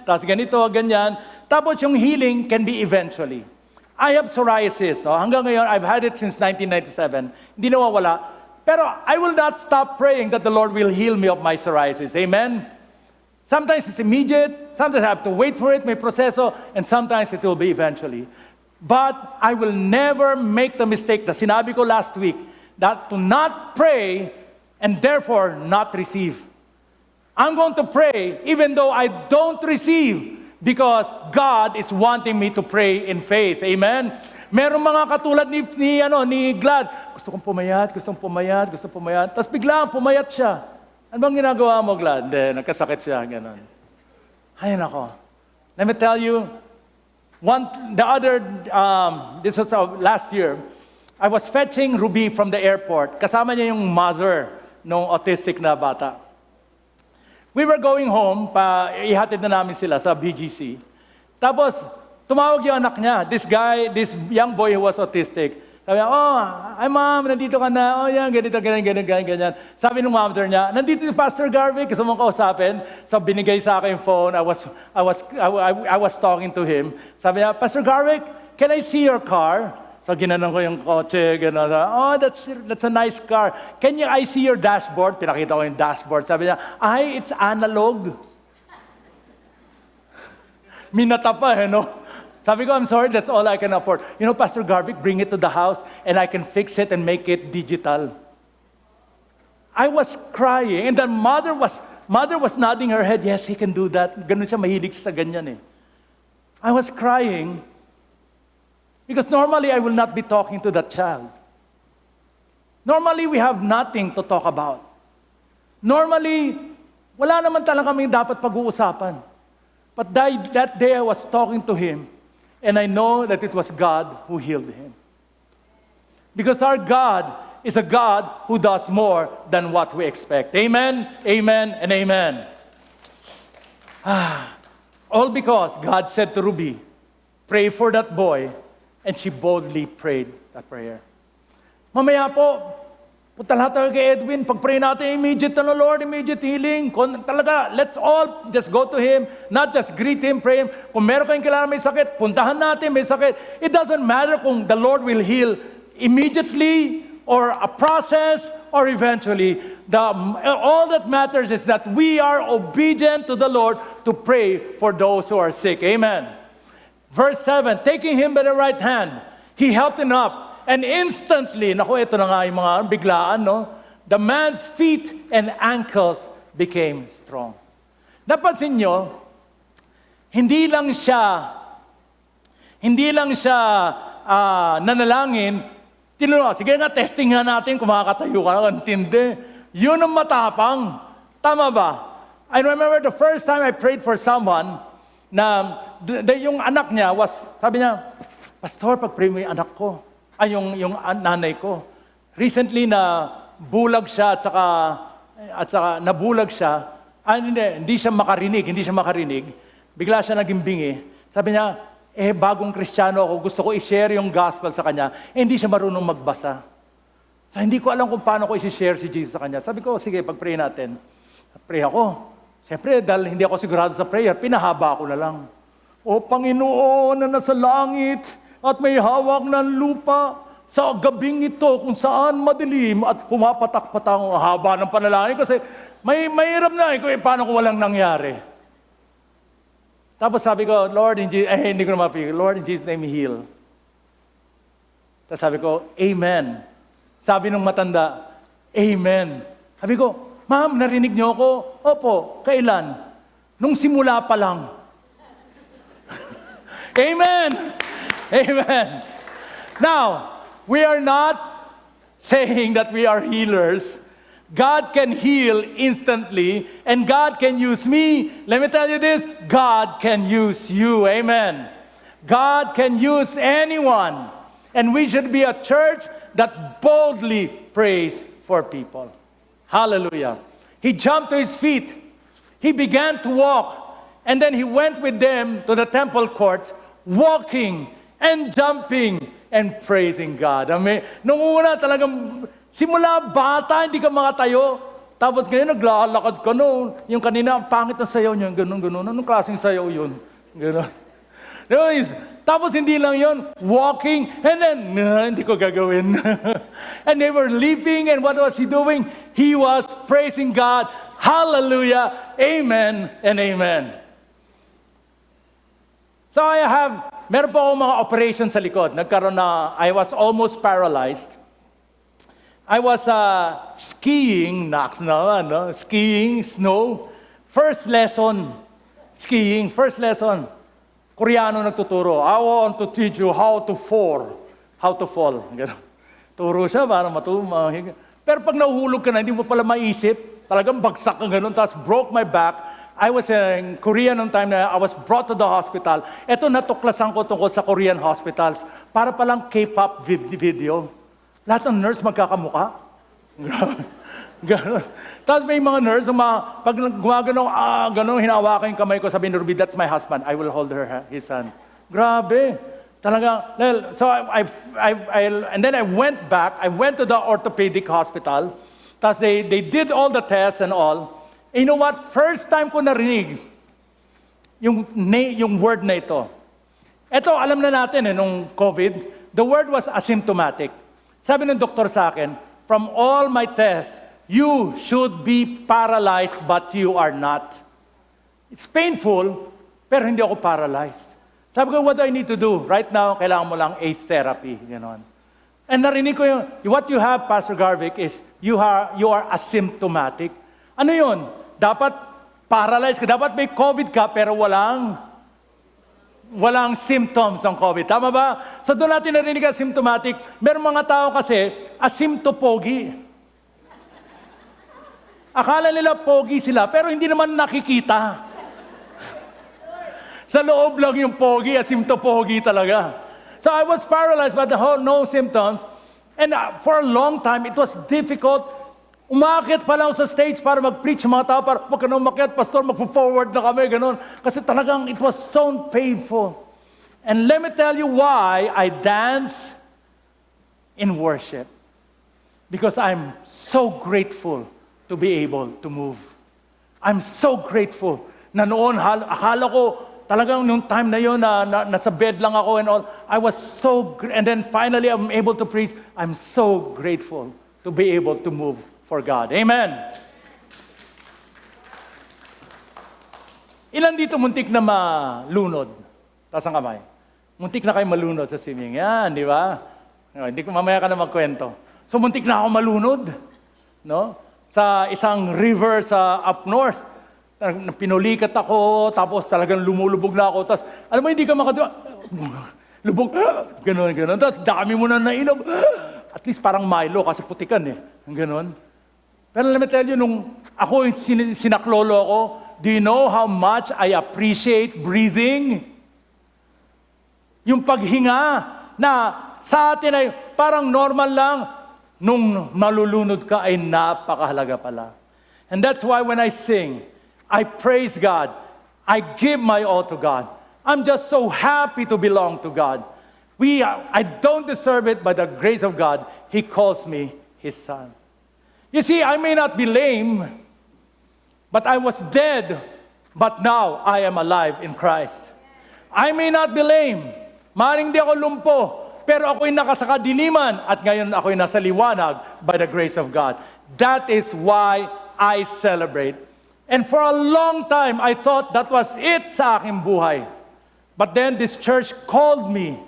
Tapos ganito, ganyan. Tapos yung healing can be eventually. I have psoriasis. No? Hanggang ngayon, I've had it since 1997. Hindi nawawala. Pero I will not stop praying that the Lord will heal me of my psoriasis. Amen? Sometimes it's immediate. Sometimes I have to wait for it, may proseso. And sometimes it will be eventually. But I will never make the mistake that sinabi ko last week, that to not pray and therefore not receive. I'm going to pray even though I don't receive because God is wanting me to pray in faith. Amen? Merong mga katulad ni Glad. Gusto kong pumayat. Tapos biglang pumayat siya. Ano bang ginagawa mo, Glad? Hindi, nagkasakit siya. Ganon. Ay, nako. Let me tell you, this was last year, I was fetching Ruby from the airport. Kasama niya yung mother ng autistic na bata. We were going home, ihatid na namin sila sa BGC. Tapos, tumawag yung anak niya, this young boy who was autistic. Sabi niya, hi mom, nandito ka na. Yan, ganyan. Sabi ng mother niya, nandito si Pastor Garvey, gusto mong kausapin. So binigay sa akin yung phone, I was talking to him. Sabi niya, Pastor Garvey, can I see your car? So ginanon ko yung kotse, gano'n. That's a nice car. I see your dashboard? Pinakita ko yung dashboard. Sabi niya, it's analog. Minata pa, no? Sabi ko, I'm sorry, that's all I can afford. You know, Pastor Garvey, bring it to the house and I can fix it and make it digital. I was crying and the mother was nodding her head, yes, he can do that. Ganun siya, mahilig sa ganyan eh. I was crying because normally I will not be talking to that child. Normally we have nothing to talk about. Normally, wala naman talaga kaming dapat pag-uusapan. But that day I was talking to him. And I know that it was God who healed him. Because our God is a God who does more than what we expect. Amen, amen, and amen. All because God said to Ruby, pray for that boy, and she boldly prayed that prayer. Mamaya po, punta lahat tayo kay Edwin, pag-pray natin, immediate Lord, immediate healing. Talaga, let's all just go to Him, not just greet Him, pray Him. Kung meron kayong kilala may sakit, puntahan natin, may sakit. It doesn't matter kung the Lord will heal immediately, or a process, or eventually. All that matters is that we are obedient to the Lord to pray for those who are sick. Amen. Verse 7, taking him by the right hand, He helped him up. And instantly, ito na nga yung mga biglaan, no? The man's feet and ankles became strong. Napansin nyo, hindi lang siya nanalangin, tinuro, sige nga, testing nga natin kung makakatayo ka, antindi. Yun ang matapang. Tama ba? I remember the first time I prayed for someone na yung anak niya sabi niya, Pastor, pag-pray mo yung anak ko. Yung nanay ko. Recently na bulag siya at saka nabulag siya. Hindi siya makarinig. Bigla siya naging bingi. Sabi niya, bagong Kristiyano ako, gusto ko i-share yung gospel sa kanya. Hindi siya marunong magbasa. So hindi ko alam kung paano ko i-share si Jesus sa kanya. Sabi ko, sige, pag-pray natin. Pray ako. Siyempre, dahil hindi ako sigurado sa prayer, pinahaba ko na lang. O Panginoon na nasa langit, at may hawak ng lupa sa gabing ito kung saan madilim at pumapatak-patak ang haba ng panalangin kasi mahirap na paano kung walang nangyari. Tapos sabi ko, Lord, hindi ko na mapigil. Lord, in Jesus' name, heal. Tapos sabi ko, Amen. Sabi ng matanda, Amen. Sabi ko, Ma'am, narinig niyo ako? Opo, kailan? Nung simula pa lang. Amen! Amen. Now, we are not saying that we are healers. God can heal instantly, and God can use me. Let me tell you this, God can use you. Amen. God can use anyone. And we should be a church that boldly prays for people. Hallelujah. He jumped to his feet. He began to walk. And then he went with them to the temple courts, walking and jumping and praising God. Amen. Nung una talagang, simula bata, hindi ka makatayo. Tapos ngayon, naglalakad ka no. Yung kanina, ang pangit na sayaw niya, ganun. Anong klaseng sayaw yun? Ganun. Tapos hindi lang yun, walking, and then, hindi ko gagawin. And they were leaping, and what was he doing? He was praising God. Hallelujah, amen, and amen. So meron po akong mga operations sa likod. I was almost paralyzed. I was skiing, skiing, snow. First lesson. Koreano nagtuturo. I want to teach you how to fall. Ganun. Turo siya para matumahiga. Pero pag nahuhulog ka na, hindi mo pala maisip. Talagang bagsak ka ganun. Tapos broke my back. I was in Korea noong time na I was brought to the hospital. Ito natuklasan ko tungkol sa Korean hospitals. Para palang K-pop video. Lahat ng nurse magkakamuka. Ganon. Tapos may mga nurse, pag gumagano, hinawakan yung kamay ko, sabi ni Ruby, that's my husband. I will hold his hand. Grabe. Talaga. So and then I went back. I went to the orthopedic hospital. Tapos they did all the tests and all. And you know what? First time ko narinig yung word na ito. Ito, alam na natin nung COVID, the word was asymptomatic. Sabi ng doktor sa akin, from all my tests, you should be paralyzed but you are not. It's painful, pero hindi ako paralyzed. Sabi ko, what do I need to do? Right now, kailangan mo lang ACE therapy. Ganon. And narinig ko what you have, Pastor Garvic, is you are asymptomatic. Ano yun? Dapat paralyzed ka. Dapat may COVID ka, pero walang symptoms ng COVID. Tama ba? So doon natin narinig asymptomatic. Meron mga tao kasi, asymptopogi. Akala nila pogi sila, pero hindi naman nakikita. Sa loob lang yung pogi, asymptopogi talaga. So I was paralyzed by no symptoms. And for a long time, it was difficult. Umakit pa lang sa stage para mag-preach mga tao, para wag ka na umakyat, pastor, mag-forward na kami, ganun. Kasi talagang it was so painful. And let me tell you why I dance in worship. Because I'm so grateful to be able to move. I'm so grateful na noon, akala ko, talagang yung time na yun, nasa bed lang ako and all, I was so, and then finally I'm able to preach. I'm so grateful to be able to move for God. Amen. Ilan dito muntik na malunod? Taas ang kamay. Muntik na kayo malunod sa swimming. Yan, di ba? Hindi ko mamaya ka na magkwento. So muntik na ako malunod, no? Sa isang river sa up north. Pinulikat ako, tapos talagang lumulubog na ako. Tapos, alam mo, hindi ka lubog, gano'n. Tapos dami mo na nainom. At least parang Milo kasi putikan Gano'n. Pero let me tell you, nung ako sinaklolo ako, do you know how much I appreciate breathing? Yung paghinga na sa atin ay parang normal lang, nung malulunod ka ay napakahalaga pala. And that's why when I sing, I praise God. I give my all to God. I'm just so happy to belong to God. I don't deserve it, by the grace of God, He calls me His son. You see, I may not be lame, but I was dead, but now I am alive in Christ. I may not be lame, maaaring di ako lumpo, pero ako'y nakasakadiliman at ngayon ako'y nasa liwanag by the grace of God. That is why I celebrate. And for a long time, I thought that was it sa aking buhay. But then this church called me.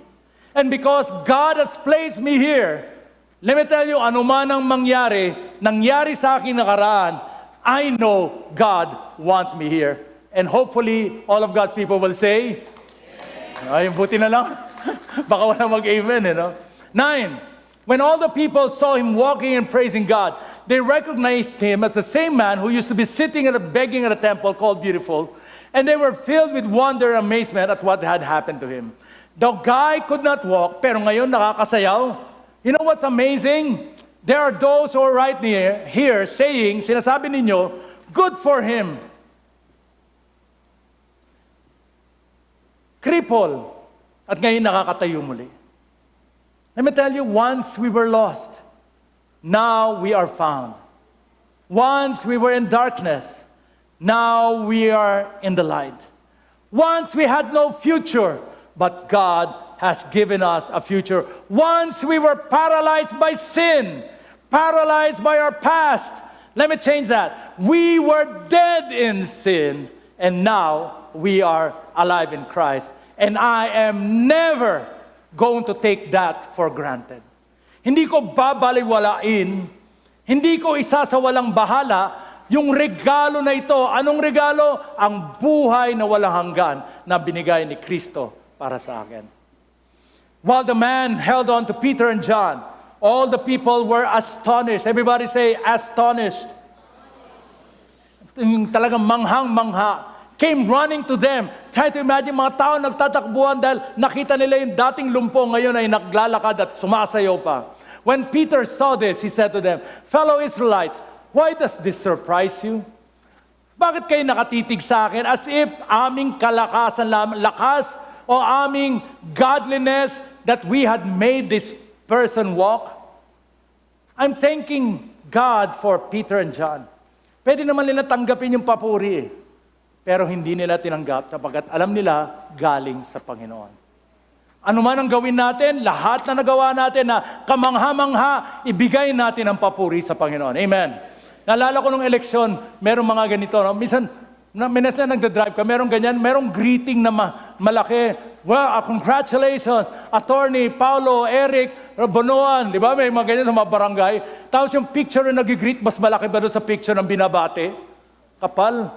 And because God has placed me here, let me tell you, anuman ang nangyari sa aking nakaraan, I know God wants me here. And hopefully, all of God's people will say, ay, buti na lang. Baka wala mag-amen, 9, when all the people saw him walking and praising God, they recognized him as the same man who used to be sitting and begging at a temple called Beautiful, and they were filled with wonder and amazement at what had happened to him. The guy could not walk, pero ngayon nakakasayaw. You know what's amazing? There are those who are right here saying, sinasabi ninyo, Good for him. Cripple. At ngayon nakakatayo muli. Let me tell you, once we were lost, now we are found. Once we were in darkness, now we are in the light. Once we had no future, but God has given us a future. Once we were paralyzed by sin, paralyzed by our past. Let me change that. We were dead in sin, and now we are alive in Christ. And I am never going to take that for granted. Hindi ko babaliwalain, hindi ko isasawalang bahala yung regalo na ito. Anong regalo? Ang buhay na walang hanggan na binigay ni Kristo para sa akin. While the man held on to Peter and John, all the people were astonished. Everybody say, astonished. Yung talagang manghang-mangha. Came running to them. Try to imagine mga tao nagtatakbuhan dahil nakita nila yung dating lumpo ngayon ay naglalakad at sumasayaw pa. When Peter saw this, he said to them, "Fellow Israelites, why does this surprise you? Bakit kayo nakatitig sa akin as if aming kalakasan, lakas o aming godliness that we had made this person walk?" I'm thanking God for Peter and John. Pwede naman nila tanggapin yung papuri eh. Pero hindi nila tinanggap sapagkat alam nila galing sa Panginoon. Ano man ang gawin natin, lahat na nagawa natin na kamangha-mangha, ibigay natin ang papuri sa Panginoon. Amen. Naalala ko nung eleksyon, merong mga ganito. No? Minsan nagda-drive ka, merong ganyan, merong greeting na malaki. Well, congratulations, Attorney Paulo, Eric, Bonoan. Di ba? May mga ganyan sa mga barangay. Tapos yung picture na nag-greet, mas malaki ba doon sa picture ng binabate? Kapal.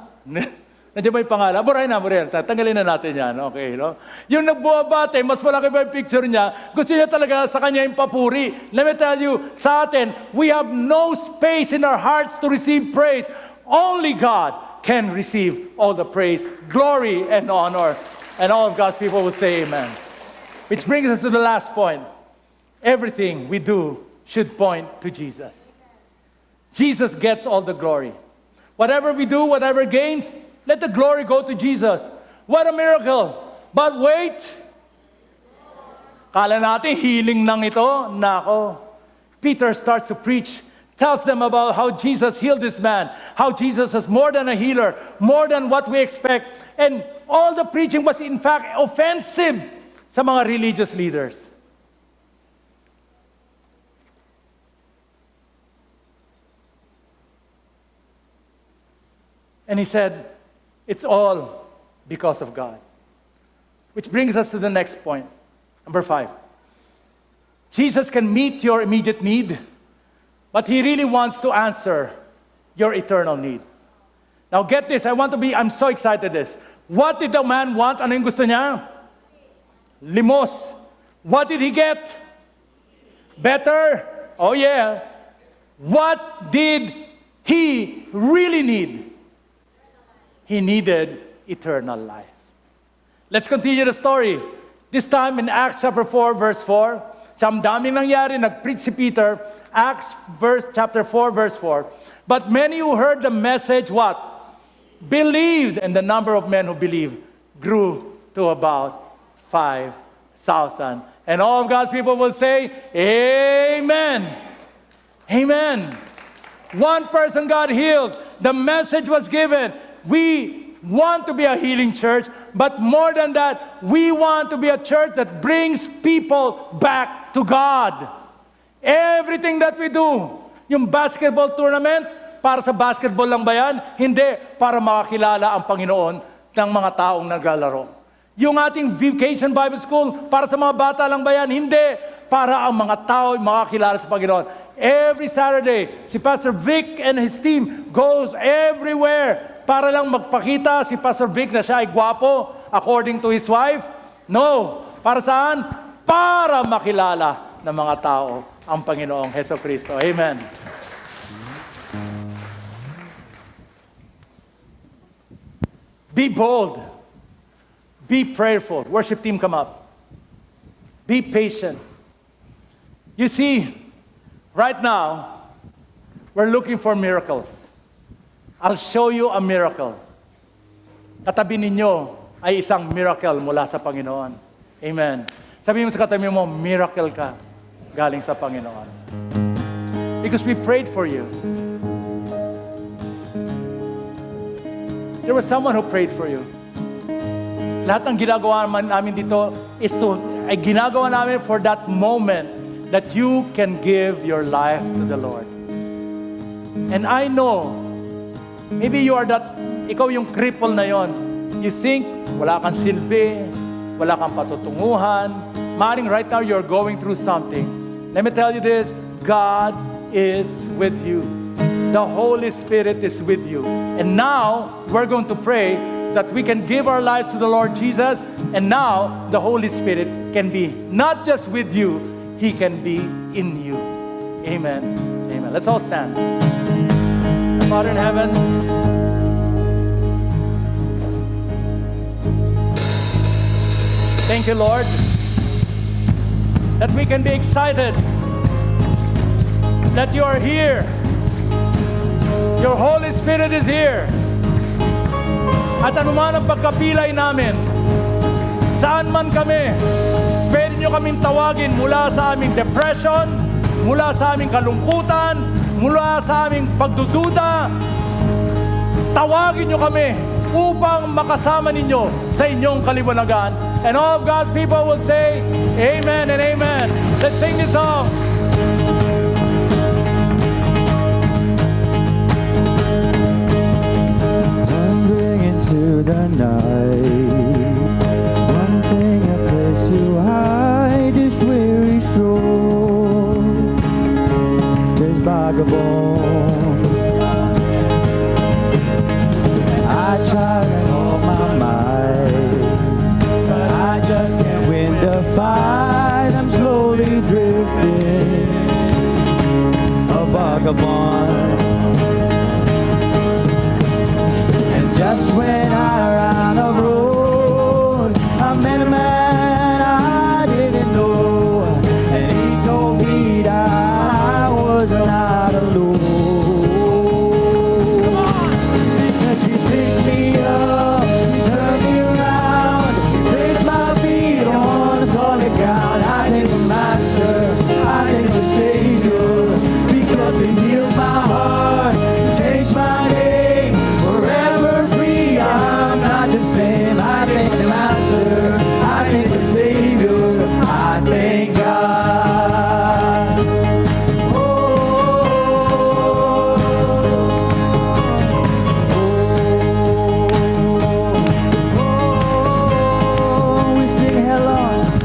Nandiyan ba yung pangalan? Burahin na. Tanggalin na natin yan. Okay, no? Yung nagbuwabate, mas malaki ba yung picture niya? Gusto niya talaga sa kanya yung papuri. Let me tell you, sa atin, we have no space in our hearts to receive praise. Only God can receive all the praise, glory, and honor. And all of God's people will say amen. Which brings us to the last point. Everything we do should point to Jesus. Jesus gets all the glory. Whatever we do, whatever gains, let the glory go to Jesus. What a miracle. But wait. Kala natin healing nang ito. Nako. Peter starts to preach. Tells them about how Jesus healed this man. How Jesus is more than a healer. More than what we expect. And all the preaching was in fact offensive sa mga religious leaders. And he said, it's all because of God. Which brings us to the next point. Number 5. Jesus can meet your immediate need, but He really wants to answer your eternal need. Now get this, I'm so excited this. What did the man want? Ano yung gusto niya? Limos. What did he get? Better? Oh yeah. What did he really need? He needed eternal life. Let's continue the story. This time in Acts chapter 4, verse 4. Sa daming nangyari, nag-preach si Peter. Acts chapter 4, verse 4. But many who heard the message, what? Believed. And the number of men who believed grew to about 5,000. And all of God's people will say, Amen. Amen. One person got healed. The message was given. We want to be a healing church, but more than that, we want to be a church that brings people back to God. Everything that we do, yung basketball tournament, para sa basketball lang ba yan? Hindi, para makakilala ang Panginoon ng mga taong naglalaro. Yung ating Vacation Bible School, para sa mga bata lang ba yan? Hindi, para ang mga tao makakilala sa Panginoon. Every Saturday, si Pastor Vic and his team goes everywhere para lang magpakita si Pastor Vic na siya ay gwapo according to his wife? No. Para saan? Para makilala ng mga tao ang Panginoong Hesukristo. Amen. Be bold. Be prayerful. Worship team, come up. Be patient. You see, right now, we're looking for miracles. I'll show you a miracle. Katabi ninyo ay isang miracle mula sa Panginoon. Amen. Sabihin mo sa katabi mo, miracle ka galing sa Panginoon. Because we prayed for you. There was someone who prayed for you. Lahat ng ginagawa namin dito ay ginagawa namin for that moment that you can give your life to the Lord. And I know, maybe you are ikaw yung cripple na yon. You think, wala kang silbi, wala kang patutunguhan. Maring right now you're going through something. Let me tell you this, God is with you. The Holy Spirit is with you. And now, we're going to pray that we can give our lives to the Lord Jesus, and now, the Holy Spirit can be not just with you, He can be in you. Amen. Amen. Let's all stand. Father in heaven, thank you, Lord, that we can be excited that you are here. Your Holy Spirit is here. At anuman ang pagkapilay namin, saan man kami, pwede nyo kaming tawagin mula sa aming depression, mula sa aming kalungkutan, mula sa aming pagdududa. Tawagin nyo kami upang makasama ninyo sa inyong kaliwanagan. And all of God's people will say, Amen and Amen. Let's sing this song. Into the night, wanting a place to hide this weary soul. There's vagabonds. I try with all my might, but I just can't win the fight. I'm slowly drifting, a vagabond. Just when I ran a road, I met a man I didn't know, and he told me that I was not alone. Because he picked me up, turned me around, placed my feet on the solid ground. I thank the Master, I thank the Savior, because he healed my heart, changed my name forever. I'm not the same. I thank the Master, I thank the Savior, I thank God. We sing hell lost,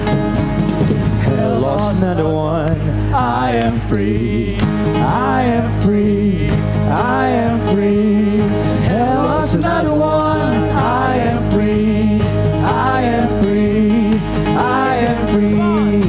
another one. I am free, I am free, I am free. Hell lost another one. I am free, I am free, I am free.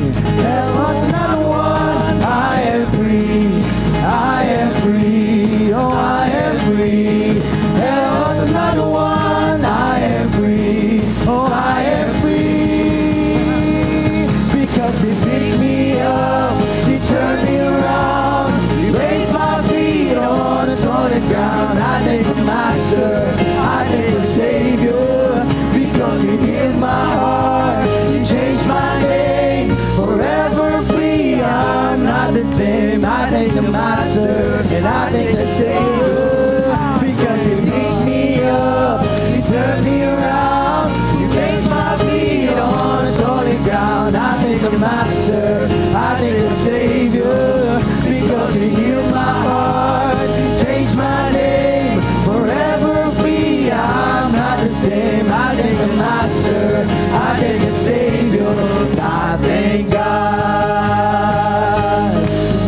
Hell lost another one. I am free, I am free, oh I am free. Hell lost another one. I am free, oh I am free. Because he picked me up, he turned me around, he raised my feet on the solid ground. I thank the Master, I thank the Savior, because he healed my heart, he changed my name, forever free. I'm not the same. I thank the Master and I thank the Savior, because he picked me up, he turned me around, he raised my feet on the solid ground. I thank the Master, I thank the Savior, because he healed my heart, changed my name, forever free. I'm not the same. I thank the Master, I thank the Savior, I thank God.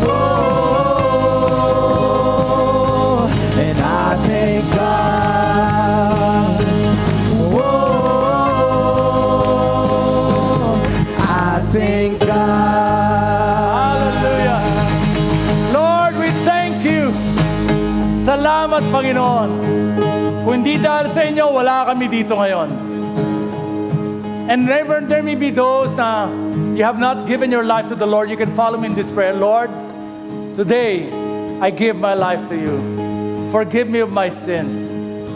Oh, and I thank God. Oh, I thank God. Hallelujah. Lord, we thank you. Salamat, Panginoon. Kung hindi dahil sa inyo, wala kami dito ngayon. And never there may be those na you have not given your life to the Lord. You can follow me in this prayer. Lord, today, I give my life to you. Forgive me of my sins.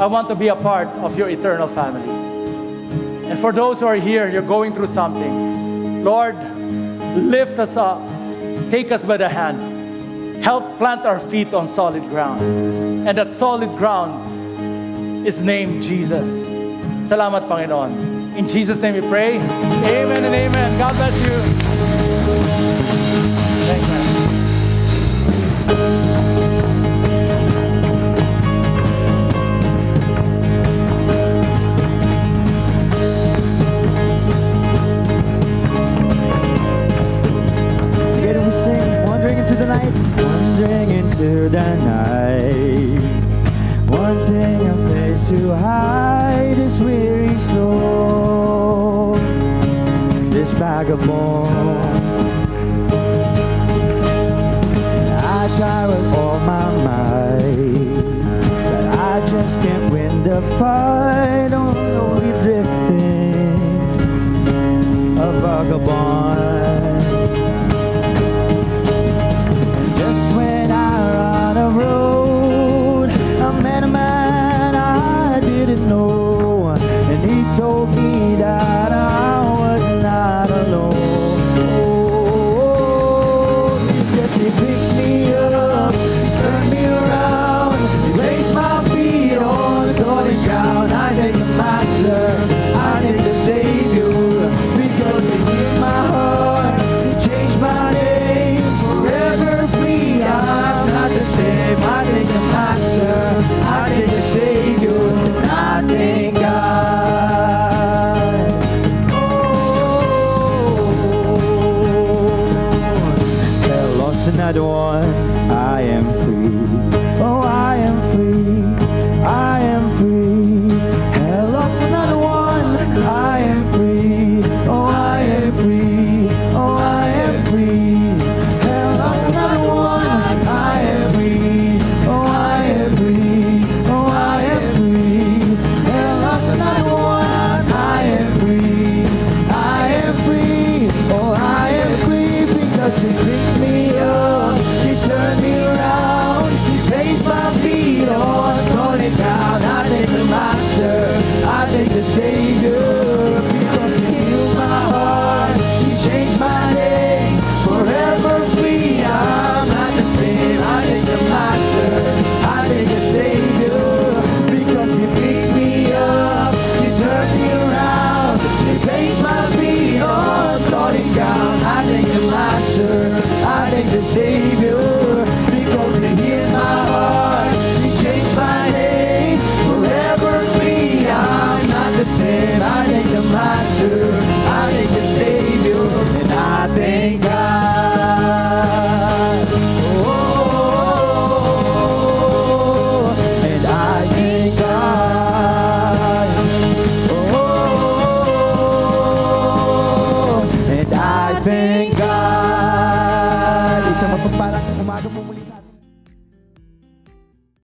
I want to be a part of your eternal family. And for those who are here, you're going through something. Lord, lift us up. Take us by the hand. Help plant our feet on solid ground. And that solid ground is named Jesus. Salamat, Panginoon. In Jesus' name we pray. Amen and amen. God bless you. Thanks, man. Together we sing, wandering into the night, wandering into the night, wanting a place to hide this weary soul, this vagabond. I try with all my might, but I just can't win the fight. Only drifting, a vagabond. And just when I run a road, I met a man I didn't know, and he told me that I was not alone. Oh, yes, he picked me up, turned me around, he placed my feet on the solid ground. I thank the Master, I thank the Savior, because he healed my heart, he changed my name, forever free. I'm not the same. I thank the Master, I thank the Savior, and I thank God. Oh, lost another one. I am free. Oh, I am free. I am free. Hell lost another one. I am free. Oh, I am free. Oh, I am free. Hell lost another one. I am free. Oh, I am free. Oh, I am free. Hell lost another one. I am free. I am free. Oh, I am free because he picked me up. He turned me around. He placed my feet on solid ground. I thank the Master. I thank the Savior because he healed my heart. He changed my name. Forever free. I'm not the same. I thank the Master. I thank the Savior because he picked me up. He turned me around. He placed my feet on solid ground. I thank the Master. I thank the Savior because he healed my heart. He changed my name. Forever free. I'm not the same. I thank the Master. I thank the Savior, and I thank God. Oh, and I thank God. Oh, and I thank God. Isang mapagpalang umaga po muli sa atin.